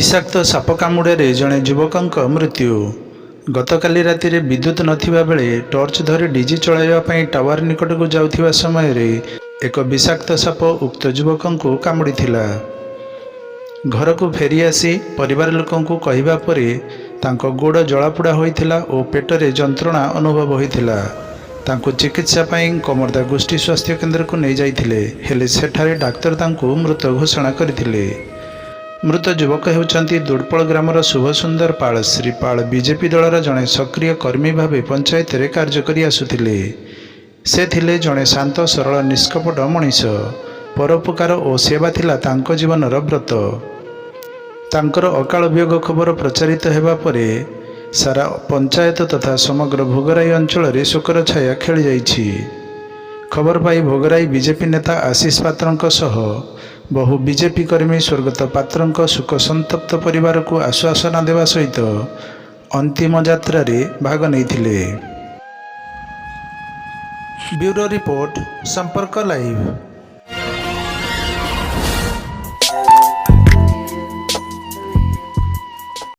विषाक्त साप कामुड़े जड़े युवक मृत्यु। गतकाली राति विद्युत नथिबा बेले टर्च धरी डीजी चलाइवाई टावर निकट को जाउथिबा समय रे एक विषाक्त साप उक्त युवक को कामुड़ीथिला। घर को फेरी आसी परिवार लोकंकु कहिबा परे तांको गोड़ जलापोड़ा होइथिला और पेटरे जंत्रणा अनुभव होइथिला। तांको चिकित्सा पाई कमरदा गोष्ठी स्वास्थ्य केन्द्र को नहीं जाइथिले, हेले सेठारे डाक्तर तांको मृत घोषणा करथिले। मृत युवक होउचंती दुड़पल ग्रामर शुभसुंदर पाल। श्री पाल बीजेपी दलर जड़े सक्रिय कर्मी भावे पंचायत रे कार्य करि आसुथिले। से थिले जड़े शांत सरल निष्कपट मनीष। परोपकार और सेवा थिला तांको जीवनर व्रत। तांकर अकाल वियोग खबर प्रचारित हेबा परे सारा पंचायत तथा समग्र भोगराई अंचल रे शोकर छाया खेली जाइछि। खबर पाई भोगराई बीजेपी नेता आशीष पात्र सह बहु बीजेपी कर्मी स्वर्गत पात्र शोक संतप्त परिवार को आश्वासन देवा सहित अंतिम यात्रा रे भाग नहीं। ब्यूरो रिपोर्ट संपर्क लाइव।